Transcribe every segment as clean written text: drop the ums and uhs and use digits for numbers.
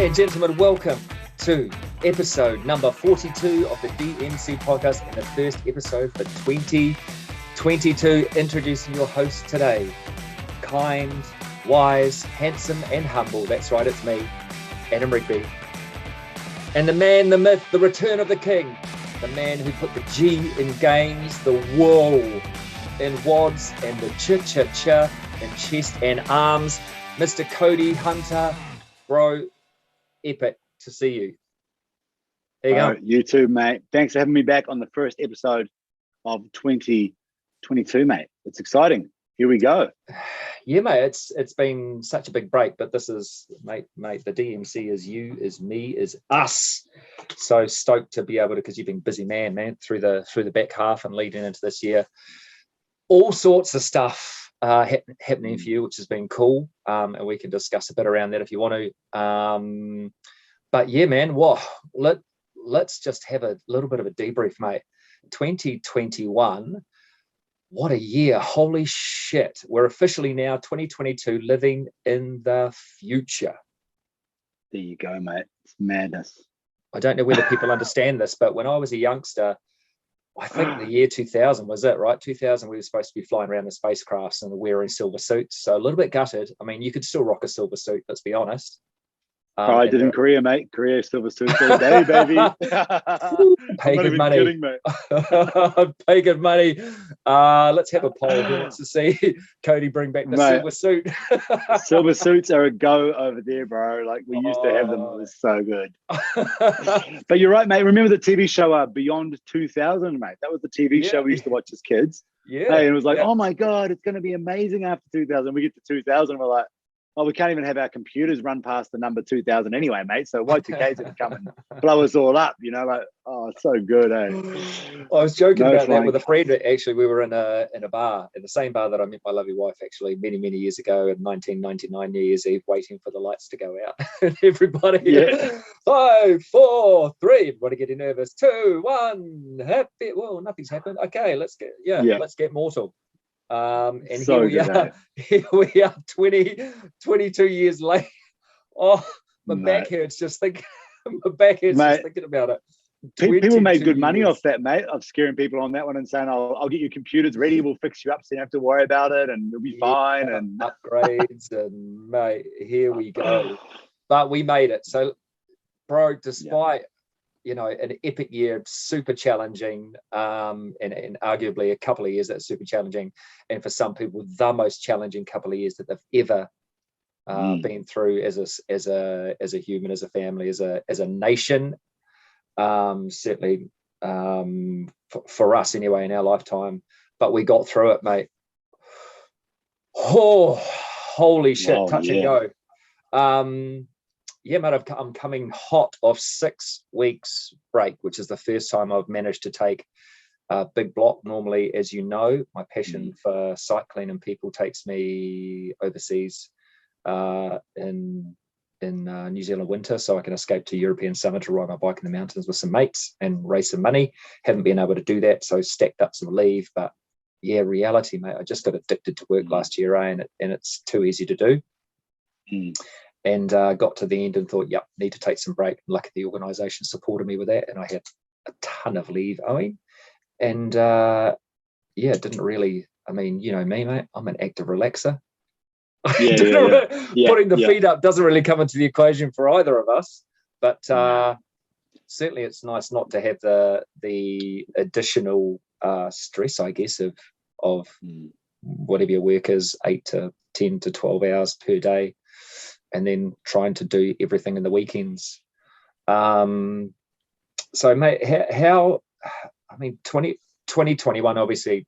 and gentlemen, welcome to episode number 42 of the D.M.C podcast and the first episode for 2022. Introducing your host today, kind, wise, handsome and humble. That's right, it's me, Adam Rigby. And the man, the myth, the return of the king, the man who put the G in games, the whoa in wads and the cha-cha-cha in chest and arms, Mr. Cody Hunter. Bro, epic to see you. There you go. You too, mate. Thanks for having me back on the first episode of 2022, mate. It's exciting. Here we go. Yeah, mate, it's been such a big break, but this is, mate, the DMC is you, is me, is us. So stoked to be able to, because you've been busy man, through the back half and leading into this year. All sorts of stuff happening for you, which has been cool, and we can discuss a bit around that if you want to. But yeah, man, let's just have a little bit of a debrief, mate. 2021, what a year. Holy shit, we're officially now 2022, living in the future. There you go, mate. It's madness. I don't know whether people understand this, but when I was a youngster, I think the year 2000 was it, right? 2000, we were supposed to be flying around the spacecrafts and wearing silver suits. So a little bit gutted. I mean, you could still rock a silver suit, let's be honest. I did in Korea, mate. Korea silver suit all day, baby. Pay good money. Kidding, mate. Pay good money. Let's have a poll. Who wants to see Cody bring back the silver suit? Silver suits are a go over there, bro. Like we used to have them. It was so good. But you're right, mate. Remember the TV show Beyond 2000, mate? That was the TV show we used to watch as kids. Yeah. Hey, and it was like, oh my God, it's going to be amazing after 2000. We get to 2000, we're like, oh, we can't even have our computers run past the number 2000 anyway, mate. So Y2K's going to come and blow us all up, you know? Like, oh, it's so good, eh? I was joking about that with a friend. Actually, we were in a bar, in the same bar that I met my lovely wife, actually, many, many years ago in 1999 New Year's Eve, waiting for the lights to go out. And everybody, 5, 4, 3, everybody getting nervous. 2, 1, happy. Well, nothing's happened. Okay, let's get mortal. And so here we are 22 years late. Oh, my back hurts just thinking about it. People made good money off that, mate, of scaring people on that one and saying, I'll get your computers ready, we'll fix you up so you don't have to worry about it and it'll be fine. And upgrades and mate, here we go. But we made it. So, bro, despite an epic year, super challenging, and arguably a couple of years that's super challenging, and for some people the most challenging couple of years that they've ever been through as a human, as a family, as a nation. Certainly for us anyway in our lifetime, but we got through it, mate. Oh, holy shit! Touch and go. Yeah, mate, I'm coming hot off 6 weeks break, which is the first time I've managed to take a big block. Normally, as you know, my passion for cycling and people takes me overseas in New Zealand winter, so I can escape to European summer to ride my bike in the mountains with some mates and raise some money. Haven't been able to do that, so stacked up some leave. But yeah, reality, mate, I just got addicted to work last year, and it's too easy to do. And got to the end and thought, need to take some break. Lucky the organisation supported me with that, and I had a ton of leave owing. And didn't really. I mean, you know me, mate. I'm an active relaxer. Putting the feet up doesn't really come into the equation for either of us. But certainly, it's nice not to have the additional stress, I guess, of whatever your work is, 8 to 10 to 12 hours per day. And then trying to do everything in the weekends. So, mate, how 2021, obviously,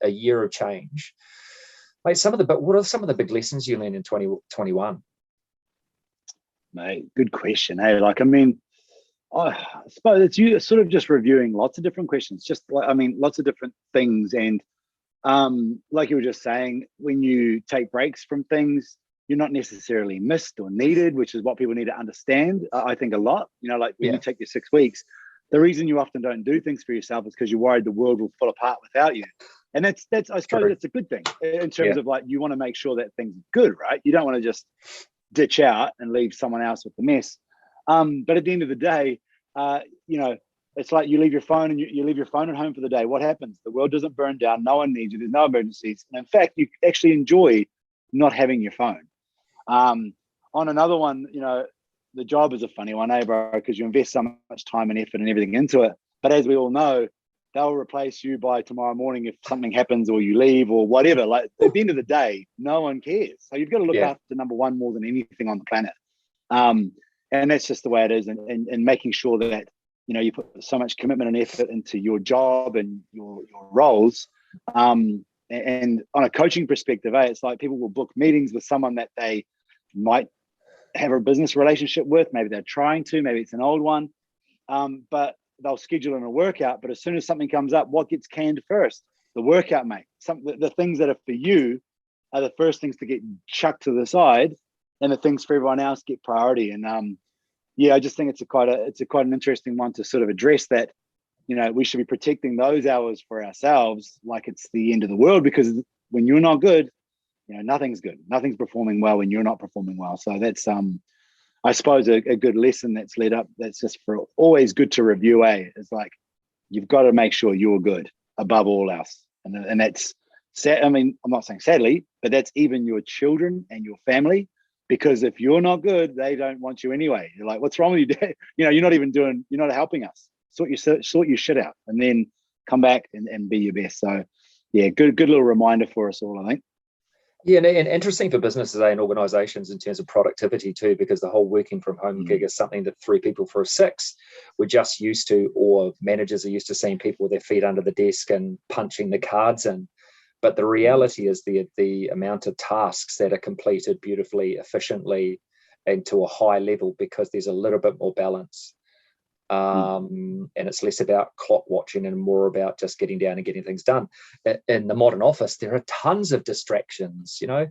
a year of change. Mate, what are some of the big lessons you learned in 2021? Mate, good question. Hey, like, I mean, I suppose it's you sort of just reviewing lots of different questions, just like, I mean, lots of different things. And like you were just saying, when you take breaks from things, you're not necessarily missed or needed, which is what people need to understand. I think a lot, like when you take your 6 weeks, the reason you often don't do things for yourself is because you're worried the world will fall apart without you. And that's I suppose that's a good thing in terms of like, you want to make sure that things are good, right? You don't want to just ditch out and leave someone else with the mess. But at the end of the day, you know, it's like you leave your phone and you leave your phone at home for the day. What happens? The world doesn't burn down. No one needs you. There's no emergencies. And in fact, you actually enjoy not having your phone. On another one, you know, the job is a funny one, bro? Because you invest so much time and effort and everything into it. But as we all know, they'll replace you by tomorrow morning if something happens or you leave or whatever. Like at the end of the day, no one cares. So you've got to look after number one more than anything on the planet. And that's just the way it is. And making sure that, you know, you put so much commitment and effort into your job and your roles. And on a coaching perspective, it's like people will book meetings with someone that they might have a business relationship with. Maybe they're trying to, maybe it's an old one. But they'll schedule in a workout. But as soon as something comes up, what gets canned first? The workout, mate. The things that are for you are the first things to get chucked to the side, and the things for everyone else get priority. And yeah, I just think it's quite an interesting one to sort of address that. You know, we should be protecting those hours for ourselves, like it's the end of the world, because when you're not good, you know, nothing's good. Nothing's performing well when you're not performing well. So that's I suppose a good lesson that's led up. That's just for always good to review. It's like you've got to make sure you're good above all else, and that's sad. I mean, I'm not saying sadly, but that's even your children and your family. Because if you're not good, they don't want you anyway. You're like, what's wrong with you, Dad? You know, you're not helping us. Sort your shit out, and then come back and be your best. So, yeah, good little reminder for us all, I think. Yeah, and interesting for businesses and organizations in terms of productivity too, because the whole working from home gig is something that 3 people for 6 we're just used to, or managers are used to seeing people with their feet under the desk and punching the cards in. But the reality is the amount of tasks that are completed beautifully, efficiently, and to a high level, because there's a little bit more balance. And it's less about clock watching and more about just getting down and getting things done. In the modern office, there are tons of distractions, you know,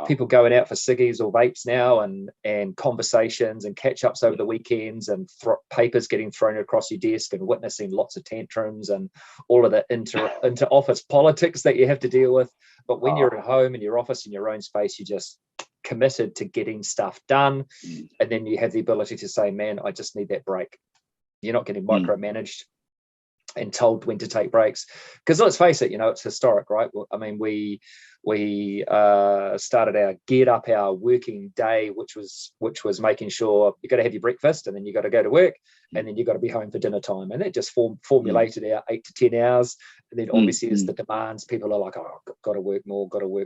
people going out for ciggies or vapes now, and conversations and catch-ups over the weekends, and papers getting thrown across your desk, and witnessing lots of tantrums and all of the inter-office politics that you have to deal with. But when you're at home in your office, in your own space, you're just committed to getting stuff done. And then you have the ability to say, man, I just need that break. You're not getting micromanaged and told when to take breaks. Because let's face it, you know, it's historic, right? I mean, we started geared up our working day, which was making sure you got to have your breakfast, and then you got to go to work, and then you got to be home for dinner time. And it just formulated our 8 to 10 hours. And then obviously as the demands, people are like, oh, got to work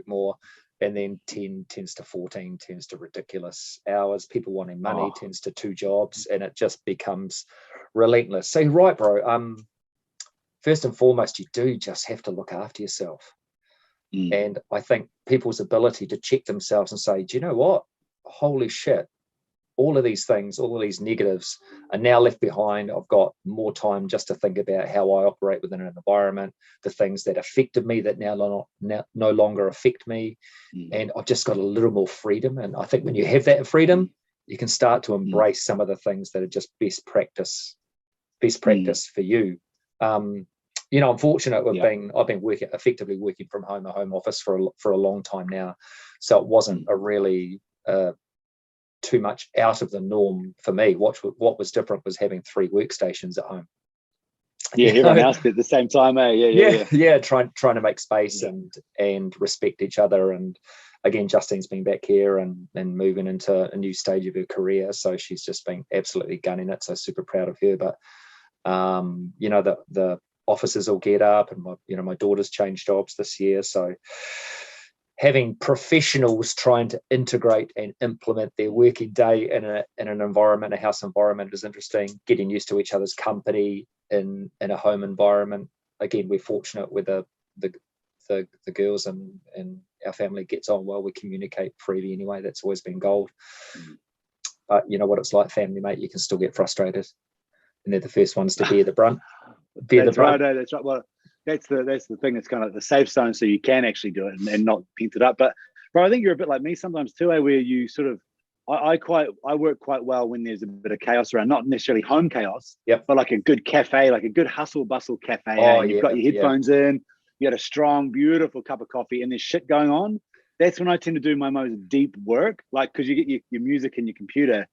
more. And then 10 tends to 14, tends to ridiculous hours. People wanting money tends to 2 jobs, and it just becomes relentless. So you're right, bro. First and foremost, you do just have to look after yourself. And I think people's ability to check themselves and say, do you know what? Holy shit. All of these things, all of these negatives are now left behind. I've got more time just to think about how I operate within an environment, the things that affected me that now no longer affect me. And I've just got a little more freedom. And I think when you have that freedom, you can start to embrace some of the things that are just best practice for you. You know, I'm fortunate I've been effectively working from home, a home office for a long time now. So it wasn't a really too much out of the norm for me. What was different was having 3 workstations at home. Yeah, everyone else did at the same time, Yeah. Trying to make space and respect each other. And again, Justine's been back here and moving into a new stage of her career, so she's just been absolutely gunning it. So super proud of her. But you know, the offices all get up, and my daughter's changed jobs this year, so having professionals trying to integrate and implement their working day in an environment, a house environment, is interesting. Getting used to each other's company in a home environment. Again, we're fortunate with the girls and our family gets on well. We communicate freely anyway. That's always been gold. But you know what it's like, family, mate. You can still get frustrated, and they're the first ones to bear the brunt. That's right. Well, that's the thing. It's kind of the safe zone, so you can actually do it and not pent it up. But bro, I think you're a bit like me sometimes too, where you sort of I work quite well when there's a bit of chaos around, not necessarily home chaos, but like a good cafe, like a good hustle bustle cafe. You've got your headphones in, you got a strong, beautiful cup of coffee, and there's shit going on. That's when I tend to do my most deep work, like because you get your music in your computer.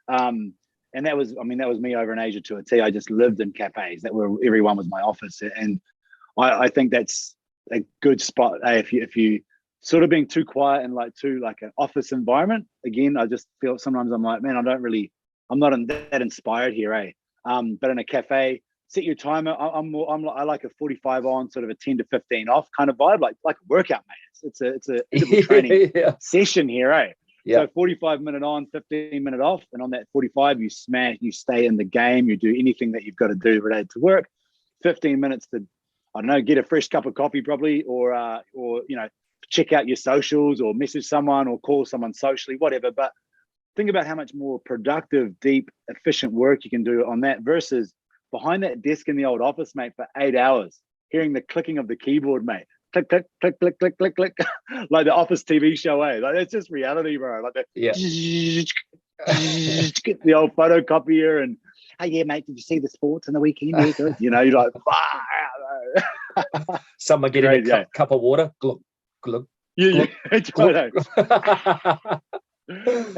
And and that was me over in Asia to a T. I just lived in cafes that were, everyone was my office. And I think that's a good spot. If you sort of being too quiet and like too like an office environment, again, I just feel sometimes I'm like, man, I'm not that inspired here, but in a cafe, set your timer. I like a 45 on, sort of a 10 to 15 off kind of vibe, like a workout, mate. It's a interval training session here, So 45-minute on, 15-minute off, and on that 45, you stay in the game, you do anything that you've got to do related to work. 15 minutes to, I don't know, get a fresh cup of coffee probably, or check out your socials, or message someone, or call someone socially, whatever. But think about how much more productive, deep, efficient work you can do on that versus behind that desk in the old office, mate, for 8 hours, hearing the clicking of the keyboard, mate. Click, click, click, click, click, click, click. Like the Office TV show, Like that's just reality, bro. Like the the old photocopier and, oh yeah, mate, did you see the sports on the weekend? Yeah, good. You're like, someone getting a cup of water. Glug, glug. Yeah. And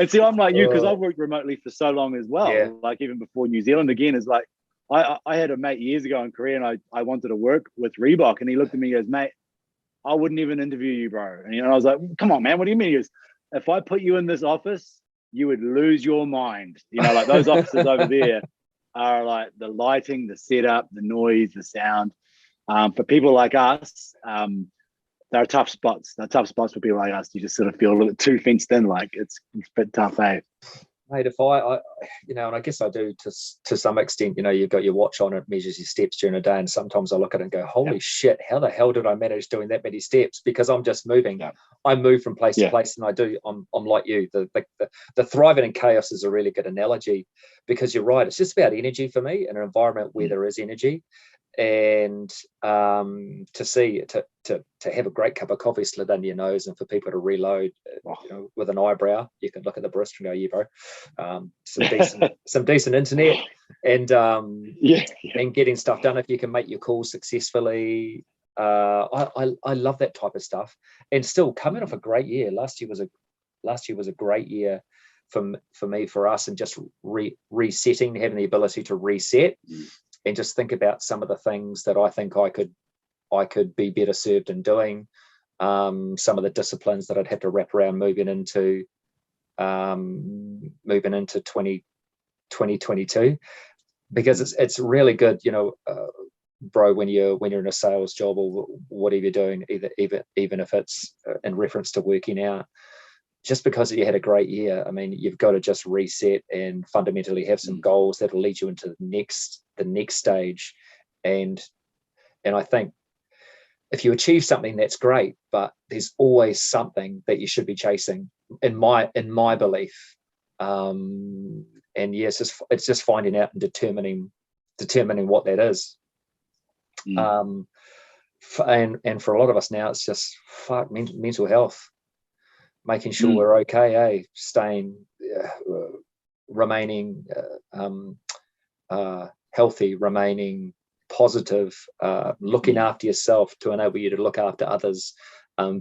see, I'm like you, because I've worked remotely for so long as well. Yeah. Like even before New Zealand, again, is like I had a mate years ago in Korea, and I wanted to work with Reebok, and he looked at me and goes, mate, I wouldn't even interview you, bro. And I was like, come on, man, what do you mean? He goes, if I put you in this office, you would lose your mind. Like those offices over there are like the lighting, the setup, the noise, the sound. For people like us, they're tough spots. They're tough spots for people like us. You just sort of feel a little bit too fenced in. Like it's a bit tough, Mate, if I and I guess I do to some extent, you've got your watch on, it measures your steps during a day. And sometimes I look at it and go, holy shit, how the hell did I manage doing that many steps? Because I'm just moving. Yeah. I move from place to place, and I'm like you. The thriving in chaos is a really good analogy, because you're right. It's just about energy for me, in an environment where there is energy. And to have a great cup of coffee slid under your nose, and for people to reload with an eyebrow, you can look at the barista and go, yeah, bro, some decent internet, and and getting stuff done. If you can make your calls successfully, I love that type of stuff. And still coming off a great year. Last year was a great year for me, for us, and just resetting, having the ability to reset. And just think about some of the things that I think I could be better served in doing. Some of the disciplines that I'd have to wrap around moving into 2022, because it's really good, bro, when you're in a sales job or whatever you're doing, even if it's in reference to working out. Just because you had a great year, I mean, you've got to just reset and fundamentally have some goals that'll lead you into the next stage. And I think if you achieve something, that's great, but there's always something that you should be chasing, in my belief. And yes, it's just finding out and determining what that is. And for a lot of us now, it's just mental health. Making sure we're okay, staying, remaining healthy, remaining positive, looking after yourself to enable you to look after others,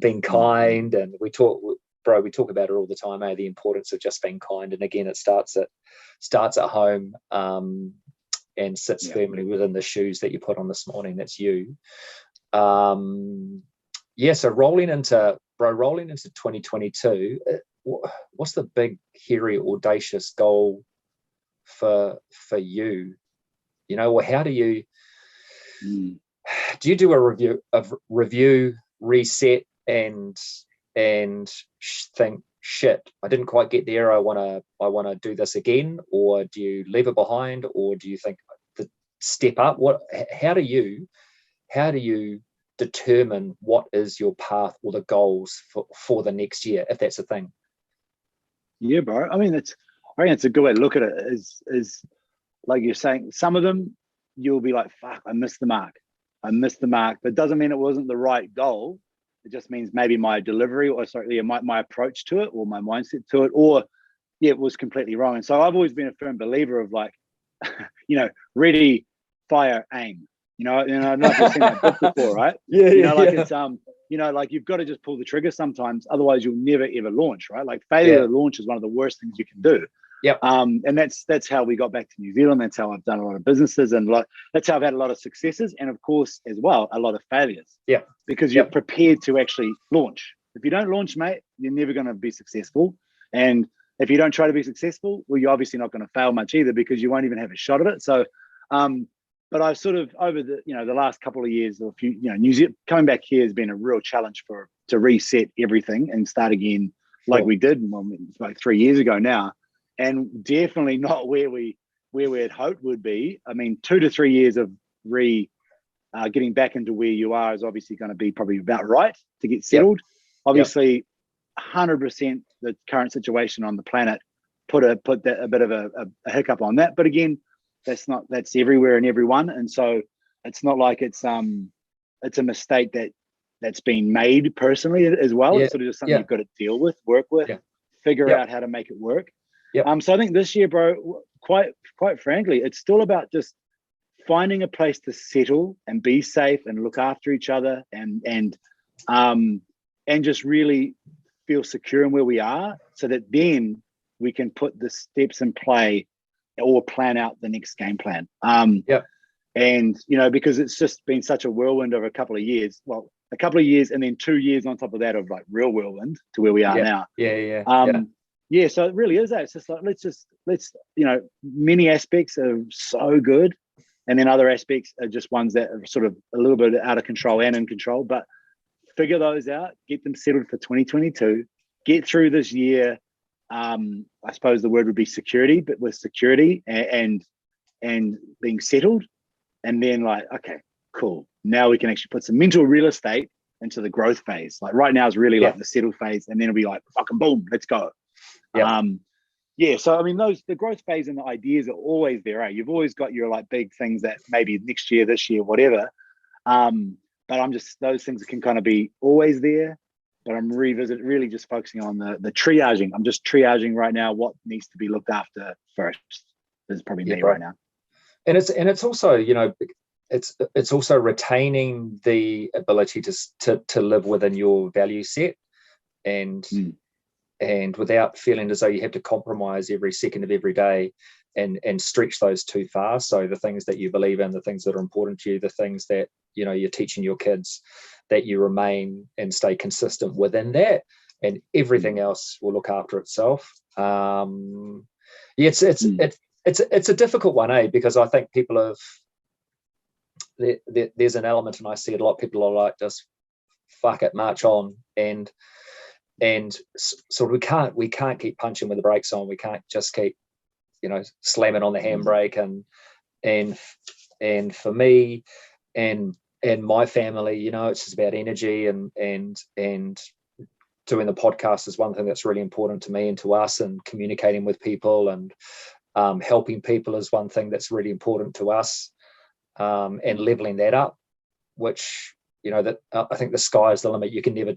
being kind. And we talk about it all the time, the importance of just being kind. And again, it starts at home, and sits firmly within the shoes that you put on this morning. That's you. So rolling into 2022, what's the big, hairy, audacious goal for you? Or how do you do a review, reset, and think, shit, I didn't quite get there, I want to do this again? Or do you leave it behind, or do you think the step up? How do you determine what is your path or the goals for the next year, if that's a thing? Yeah, bro. I mean, I think it's a good way to look at it. Is like you're saying, some of them you'll be like, fuck, I missed the mark. But it doesn't mean it wasn't the right goal. It just means maybe my delivery, or my approach to it, or my mindset to it, or it was completely wrong. And so I've always been a firm believer of like, ready, fire, aim. I don't know if you've seen that book before, right? It's like you've got to just pull the trigger sometimes, otherwise you'll never ever launch, right? Like failure to launch is one of the worst things you can do. Yep. And that's how we got back to New Zealand. That's how I've done a lot of businesses, and that's how I've had a lot of successes, and of course as well a lot of failures. Yeah. Because you're prepared to actually launch. If you don't launch, mate, you're never going to be successful. And if you don't try to be successful, well, you're obviously not going to fail much either, because you won't even have a shot at it. So, but I've sort of over the the last couple of years, or a few, New Zealand coming back here has been a real challenge to reset everything and start again like we did like 3 years ago now, and definitely not where we had hoped would be. I mean, 2 to 3 years of getting back into where you are is obviously going to be probably about right to get settled. Obviously, 100% the current situation on the planet put a bit of a hiccup on that. But again, that's everywhere and everyone, and so it's not like it's a mistake that's been made personally as well. It's sort of just something you've got to deal with, work with, figure out how to make it work. So I think this year, bro, quite frankly, it's still about just finding a place to settle and be safe and look after each other and just really feel secure in where we are, so that then we can put the steps in play or plan out the next game plan. And because it's just been such a whirlwind of a couple of years, and then 2 years on top of that of like real whirlwind to where we are now. So it really is that. It's just like let's many aspects are so good, and then other aspects are just ones that are sort of a little bit out of control and in control. But figure those out, get them settled for 2022, get through this year. I suppose the word would be security, but with security and being settled, and then like, okay, cool. Now we can actually put some mental real estate into the growth phase. Like right now is really like the settle phase, and then it'll be like fucking boom, let's go. So I mean, the growth phase and the ideas are always there. Eh? You've always got your like big things that maybe next year, this year, whatever. But those things can kind of be always there. But I'm really just focusing on the triaging. I'm just triaging right now what needs to be looked after first. Is probably me right now. And it's also it's also retaining the ability to live within your value set, and without feeling as though you have to compromise every second of every day and stretch those too far. So the things that you believe in, the things that are important to you, the things that you're teaching your kids, that you remain and stay consistent within that, and everything else will look after itself. It's a difficult one, because I think people have there's an element, and I see it a lot. People are like, just fuck it, march on, and so we can't keep punching with the brakes on. We can't just keep slamming on the handbrake, and for me and my family, it's just about energy, and doing the podcast is one thing that's really important to me and to us, and communicating with people and helping people is one thing that's really important to us, and leveling that up, which that I think the sky is the limit. You can never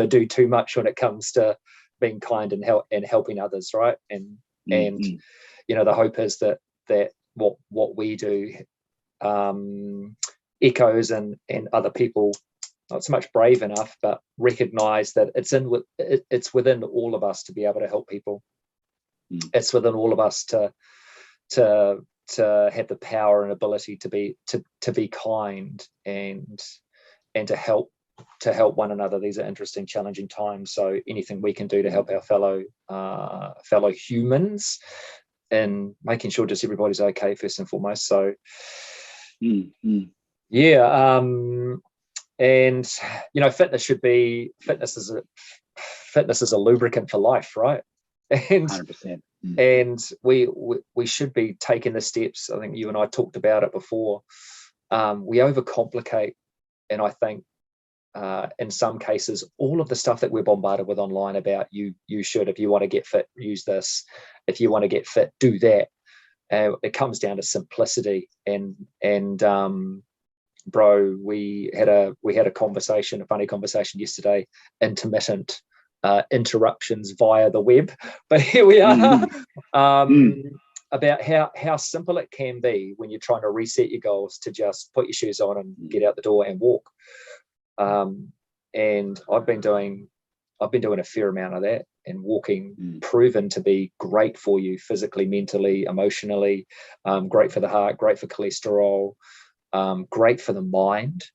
do too much when it comes to being kind and helping others, right? And the hope is that what we do echoes and other people not so much brave enough, but recognize that it's within all of us to be able to help people. It's within all of us to have the power and ability to be kind and to help one another. These are interesting, challenging times. So anything we can do to help our fellow humans, and making sure just everybody's okay first and foremost. So and fitness is a lubricant for life, right? And 100%. And we should be taking the steps. I think you and I talked about it before. We overcomplicate, and I think in some cases, all of the stuff that we're bombarded with online about you should, if you want to get fit, use this. If you want to get fit, do that. It comes down to simplicity. And bro, we had a conversation, a funny conversation yesterday, intermittent interruptions via the web, but here we are. About how simple it can be when you're trying to reset your goals to just put your shoes on and get out the door and walk. And I've been doing I've been doing a fair amount of that, and walking proven to be great for you physically, mentally, emotionally, great for the heart, great for cholesterol, great for the mind.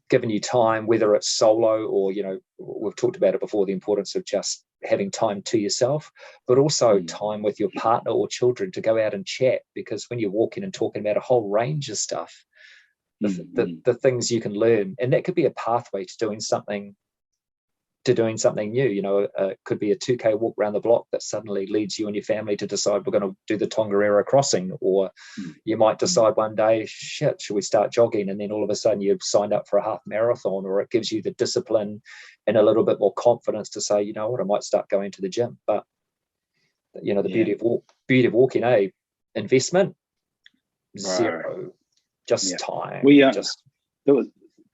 Giving you time, whether it's solo or, you know, we've talked about it before, the importance of just having time to yourself, but also time with your partner or children to go out and chat, because when you're walking and talking about a whole range of stuff, the things you can learn, and that could be a pathway to doing something new. You know, it could be a 2K walk around the block that suddenly leads you and your family to decide we're going to do the Tongariro crossing, or you might decide one day, shit, should we start jogging? And then all of a sudden you've signed up for a half marathon, or it gives you the discipline and a little bit more confidence to say, you know what, I might start going to the gym. But you know, the beauty of walking, investment zero, just time.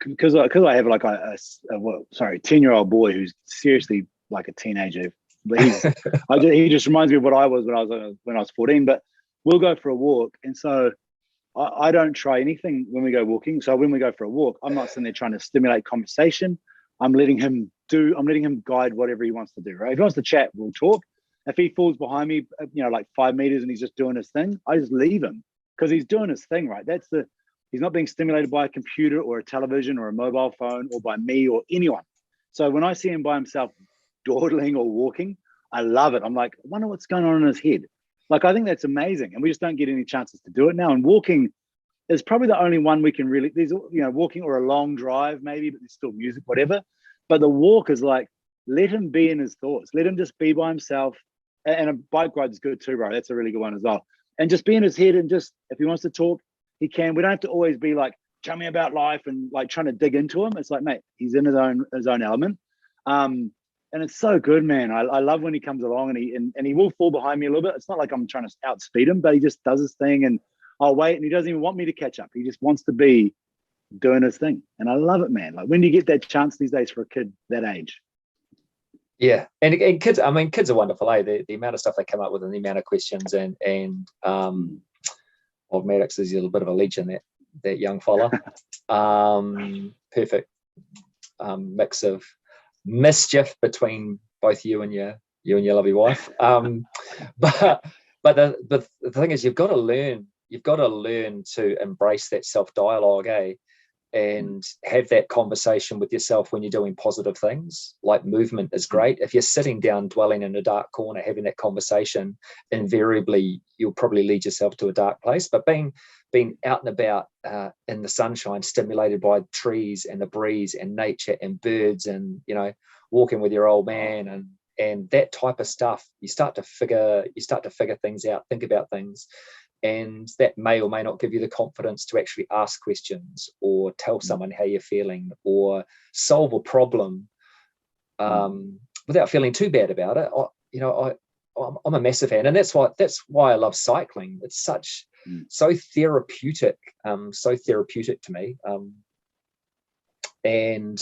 Because I have like a 10-year-old boy who's seriously like a teenager. But he just reminds me of what I was when I was 14. But we'll go for a walk, and so I don't try anything when we go walking. So when we go for a walk, I'm not sitting there trying to stimulate conversation. I'm letting him guide whatever he wants to do. Right? If he wants to chat, we'll talk. If he falls behind me, you know, like 5 meters, and he's just doing his thing, I just leave him, because he's doing his thing. Right? He's not being stimulated by a computer or a television or a mobile phone or by me or anyone. So when I see him by himself dawdling or walking, I love it. I'm like, I wonder what's going on in his head. Like, I think that's amazing. And we just don't get any chances to do it now. And walking is probably the only one we can really, there's, you know, walking or a long drive maybe, but there's still music, whatever. But the walk is like, let him be in his thoughts. Let him just be by himself. And a bike ride is good too, bro. That's a really good one as well. And just be in his head, and just, if he wants to talk, he can. We don't have to always be like, tell me about life and like trying to dig into him. It's like, mate, he's in his own element. And it's so good, man. I love when he comes along, and he will fall behind me a little bit. It's not like I'm trying to outspeed him, but he just does his thing, and I'll wait, and he doesn't even want me to catch up. He just wants to be doing his thing. And I love it, man. Like, when do you get that chance these days for a kid that age? Yeah, and kids, I mean, kids are wonderful, eh? The amount of stuff they come up with, and the amount of questions, and Old Maddox is a little bit of a legend, that young fella. Perfect mix of mischief between both you and your lovely wife. But the thing is, you've got to learn to embrace that self-dialogue, and have that conversation with yourself when you're doing positive things. Like, movement is great. If you're sitting down dwelling in a dark corner having that conversation, invariably you'll probably lead yourself to a dark place. But being out and about in the sunshine, stimulated by trees and the breeze and nature and birds, and, you know, walking with your old man and that type of stuff, you start to figure things out, think about things. And that may or may not give you the confidence to actually ask questions, or tell someone how you're feeling, or solve a problem without feeling too bad about it. I'm a massive fan, and that's why I love cycling. It's so therapeutic to me. And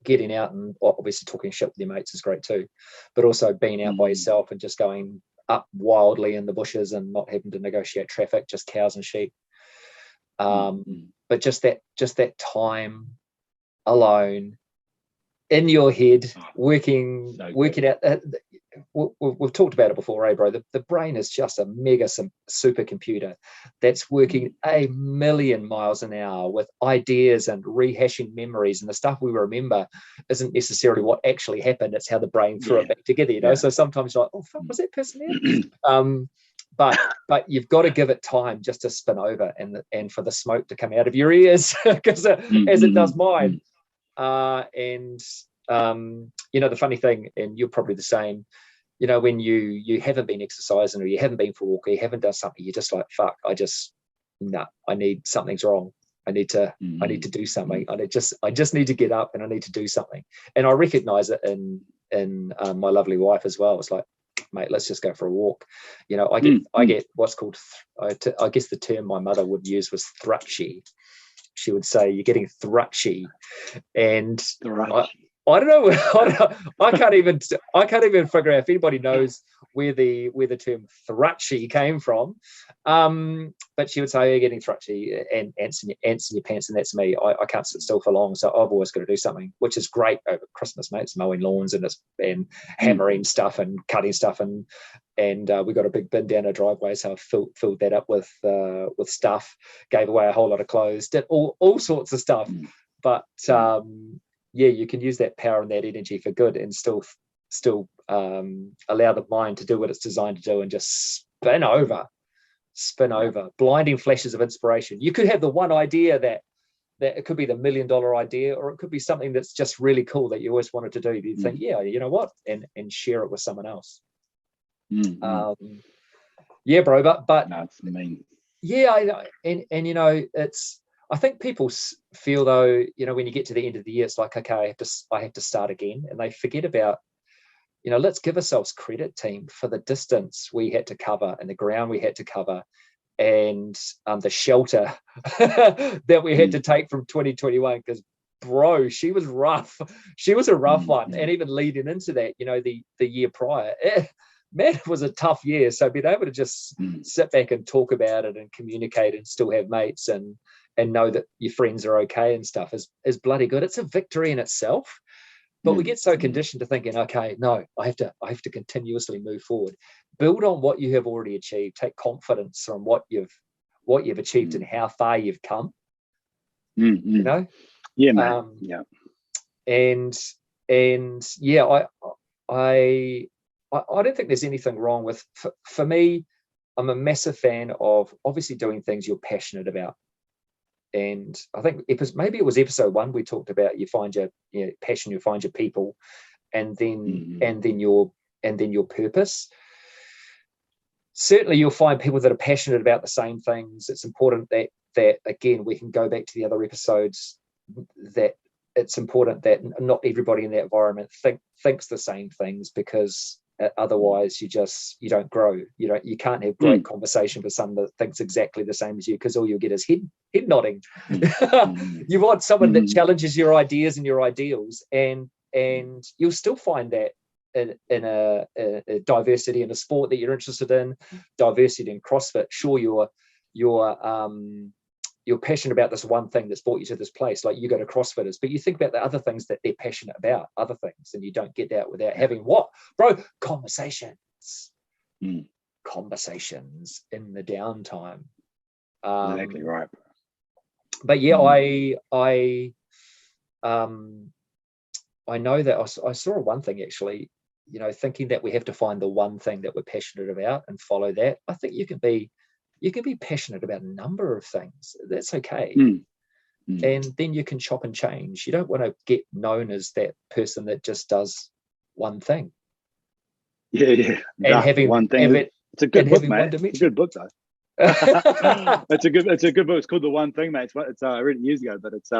getting out and obviously talking shit with your mates is great too, but also being out by yourself and just going up wildly in the bushes and not having to negotiate traffic, just cows and sheep. But just that time alone in your head, working out. We've talked about it before, bro? The brain is just a mega supercomputer that's working a million miles an hour with ideas and rehashing memories, and the stuff we remember isn't necessarily what actually happened. It's how the brain threw it back together, you know. So sometimes you're like, oh fuck, was that person there? But you've got to give it time just to spin over and for the smoke to come out of your ears, because as it does mine. You know, the funny thing, and you're probably the same, you know, when you haven't been exercising, or you haven't been for a walk, or you haven't done something, you're just like, fuck, something's wrong. I need to do something. I just need to get up, and I need to do something. And I recognize it in my lovely wife as well. It's like, mate, let's just go for a walk. You know, I get what's called, I guess the term my mother would use was thrutchy. She would say, you're getting thrutchy. And I don't know. I can't even figure out if anybody knows where the term thrutchy came from. But she would say, "You're getting thrutchy and ants in your pants," and that's me. I can't sit still for long, so I've always got to do something, which is great over Christmas, mate. It's mowing lawns and hammering stuff and cutting stuff, and we got a big bin down our driveway, so I filled that up with stuff, gave away a whole lot of clothes, did all sorts of stuff. But yeah, you can use that power and that energy for good, and still allow the mind to do what it's designed to do, and just spin over, blinding flashes of inspiration. You could have the one idea that it could be the $1 million idea, or it could be something that's just really cool that you always wanted to do. You think, yeah, you know what, and share it with someone else. Yeah, bro, but no, it's mean. Yeah, and you know, I think people feel, though, you know, when you get to the end of the year, it's like, okay, I have to start again, and they forget about, you know, let's give ourselves credit, team, for the distance we had to cover and the ground we had to cover, and the shelter that we had to take from 2021. Because, bro, she was rough. She was a rough one, and even leading into that, you know, the year prior, man, it was a tough year. So being able to just sit back and talk about it and communicate and still have mates and know that your friends are okay and stuff is bloody good. It's a victory in itself. But we get so conditioned to thinking, okay, no, I have to continuously move forward. Build on what you have already achieved. Take confidence from what you've achieved and how far you've come. You know? Yeah, mate. Yeah. And yeah, I don't think there's anything wrong with, for me, I'm a massive fan of obviously doing things you're passionate about. And I think maybe it was episode 1, we talked about you find your passion, you find your people, and then your purpose. Certainly you'll find people that are passionate about the same things. It's important that again, we can go back to the other episodes, that it's important that not everybody in that environment thinks the same things, because otherwise you don't grow. You can't have great conversation with someone that thinks exactly the same as you, because all you'll get is head nodding. You want someone that challenges your ideas and your ideals, and you'll still find that in a diversity in a sport that you're interested in, diversity in CrossFit. Sure, you're passionate about this one thing that's brought you to this place, like you go to CrossFitters, but you think about the other things that they're passionate about, other things, and you don't get that without having what, bro? Conversations in the downtime. Exactly right. But yeah, I know that I saw one thing, actually, you know, thinking that we have to find the one thing that we're passionate about and follow that. I think you can be passionate about a number of things. That's okay. And then you can chop and change. You don't want to get known as that person that just does one thing. Yeah. And having one thing. It's a good book, mate. It's a good book, though. It's a good book. It's called The One Thing, mate. It's I read it years ago, but it's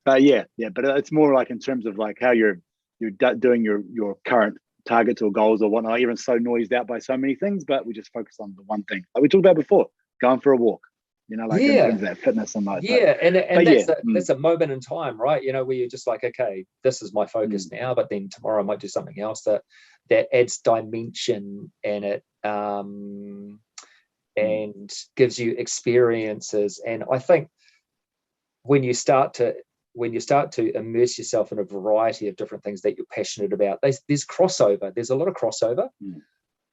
but it's more like in terms of like how you're doing your current targets or goals or whatnot. You're so noised out by so many things, but we just focus on the one thing, like we talked about before, going for a walk, you know, like in terms of that fitness and like that's a moment in time, right? You know, where you're just like, okay, this is my focus now, but then tomorrow I might do something else that adds dimension, and it and gives you experiences. And I think when you start to immerse yourself in a variety of different things that you're passionate about, there's crossover. There's a lot of crossover.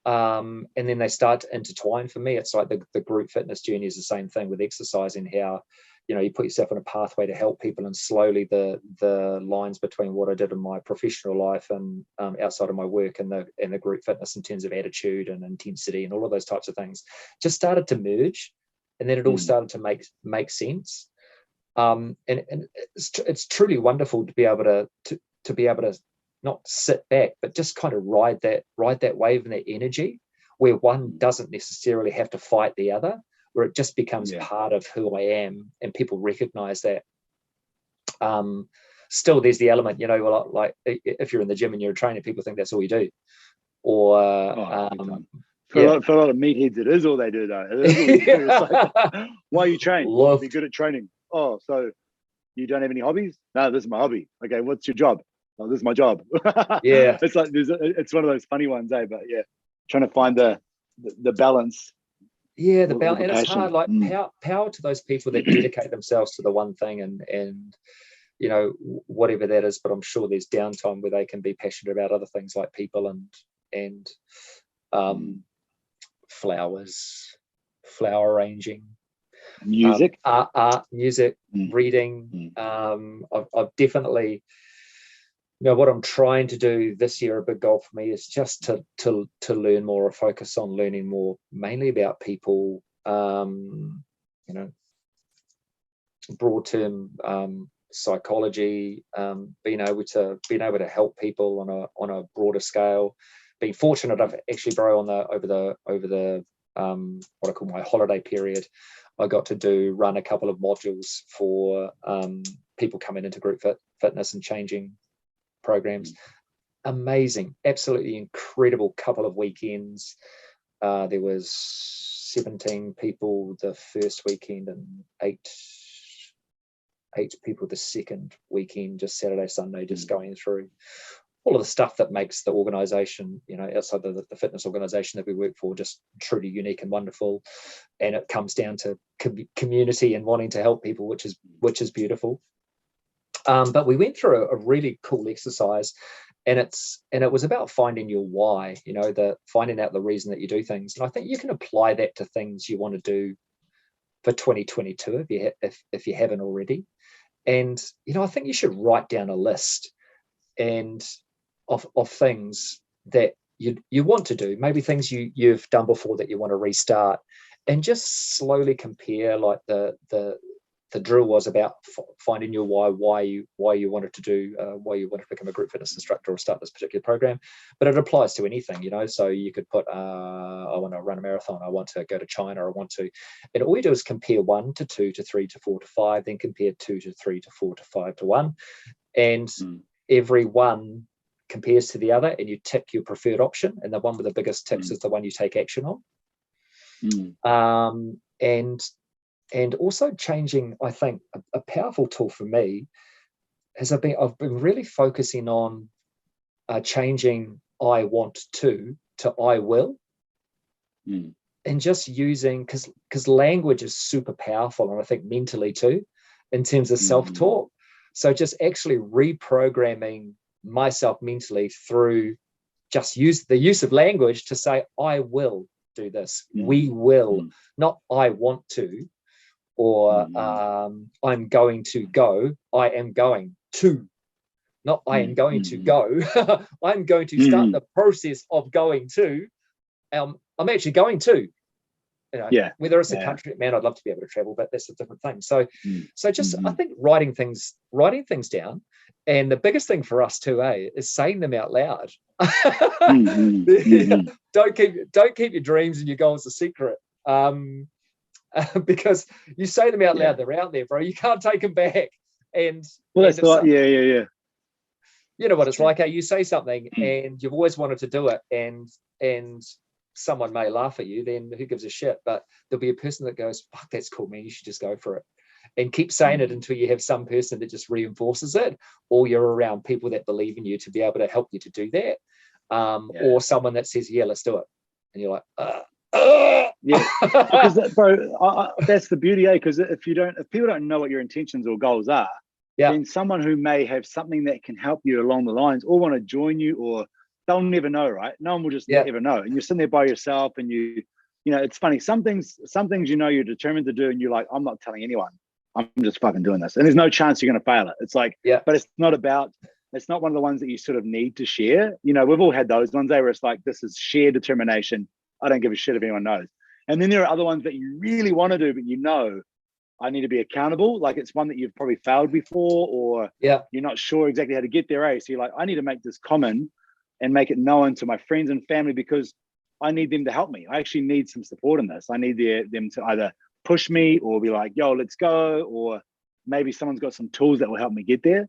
And then they start to intertwine. For me, it's like the group fitness journey is the same thing with exercising, how, you know, you put yourself on a pathway to help people, and slowly the lines between what I did in my professional life and outside of my work and the group fitness in terms of attitude and intensity and all of those types of things just started to merge, and then it all started to make sense. And it's truly wonderful to be able to not sit back, but just kind of ride that wave and that energy, where one doesn't necessarily have to fight the other, where it just becomes part of who I am, and people recognize that. Still, there's the element, you know, like if you're in the gym and you're a trainer, people think that's all you do, or for a lot of meatheads, it is all they do, though. It is all you do. It's like, why you train? To be good at training. Oh, so you don't have any hobbies? No, this is my hobby. Okay, what's your job? Oh, this is my job. Yeah. It's like it's one of those funny ones, but yeah. trying to find the balance. Yeah, the balance, and it's passion. hard. Like power to those people that dedicate themselves to the one thing, and you know, whatever that is. But I'm sure there's downtime where they can be passionate about other things like people and flowers, flower arranging, music, art, music, reading. I've definitely, you know, what I'm trying to do this year, a big goal for me is just to learn more, or focus on learning more, mainly about people, you know, broad term psychology, being able to help people on a broader scale. Being fortunate, I've actually, bro, over the what I call my holiday period, I got to run a couple of modules for people coming into group fitness and changing programs. Amazing, absolutely incredible couple of weekends. There was 17 people the first weekend and eight people the second weekend, just Saturday, Sunday, just going through all of the stuff that makes the organization, you know, outside the fitness organization that we work for, just truly unique and wonderful. And it comes down to community and wanting to help people, which is beautiful. But we went through a really cool exercise, and it was about finding your why, you know, finding out the reason that you do things. And I think you can apply that to things you want to do for 2022 if you haven't already. And you know, I think you should write down a list of things that you want to do, maybe things you've done before that you want to restart, and just slowly compare. Like the drill was about finding your why you wanted to become a group fitness instructor or start this particular program. But it applies to anything, you know. So you could put I want to run a marathon, I want to go to China, I want to, and all you do is compare 1 to 2 to 3 to 4 to 5, then compare 2 to 3 to 4 to 5 to 1, and every one compares to the other, and you tick your preferred option, and the one with the biggest ticks is the one you take action on. And also changing, I think a powerful tool for me I've been really focusing on changing I want to I will, and just using, because language is super powerful, and I think mentally too, in terms of self-talk. So just actually reprogramming myself mentally through just the use of language to say, I will do this, we will, not I want to, or I'm going to go, I am going to, not I am going to go. I'm going to start the process of going to. I'm actually going to, you know, whether it's a country, man, I'd love to be able to travel, but that's a different thing. So just I think writing things down. And the biggest thing for us too, is saying them out loud. Don't keep your dreams and your goals a secret. Because you say them out loud, they're out there, bro. You can't take them back. And that's right. Yeah. You know what it's like. You say something and you've always wanted to do it, and someone may laugh at you. Then who gives a shit? But there'll be a person that goes, "Fuck, that's cool, man. You should just go for it." And keep saying it until you have some person that just reinforces it, or you're around people that believe in you to be able to help you to do that, or someone that says, "Yeah, let's do it," and you're like, because bro, that's the beauty, because if people don't know what your intentions or goals are, then someone who may have something that can help you along the lines, or want to join you, or they'll never know, right? No one will just ever know, and you're sitting there by yourself, and you know, it's funny. Some things you know you're determined to do, and you're like, I'm not telling anyone. I'm just fucking doing this, and there's no chance you're going to fail it. It's like, but it's not one of the ones that you sort of need to share. You know, we've all had those ones where it's like, this is sheer determination. I don't give a shit if anyone knows. And then there are other ones that you really want to do, but you know, I need to be accountable. Like it's one that you've probably failed before, or you're not sure exactly how to get there. So you're like, I need to make this common and make it known to my friends and family, because I need them to help me. I actually need some support in this. I need them to either push me or be like, yo, let's go. Or maybe someone's got some tools that will help me get there.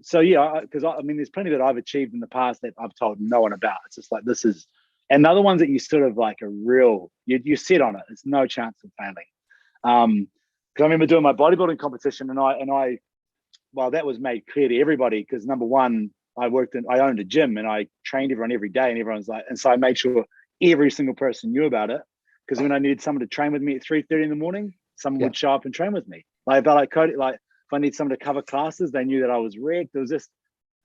So yeah, because I mean, there's plenty that I've achieved in the past that I've told no one about. It's just like, this is, and the other ones that you sort of like a real, you sit on it. It's no chance of failing. Because I remember doing my bodybuilding competition, and I well, that was made clear to everybody, because number one, I owned a gym and I trained everyone every day, and everyone's like, and so I made sure every single person knew about it, because when I needed someone to train with me at 3:30 in the morning, someone would show up and train with me. Like Cody, like if I need someone to cover classes, they knew that I was wrecked. It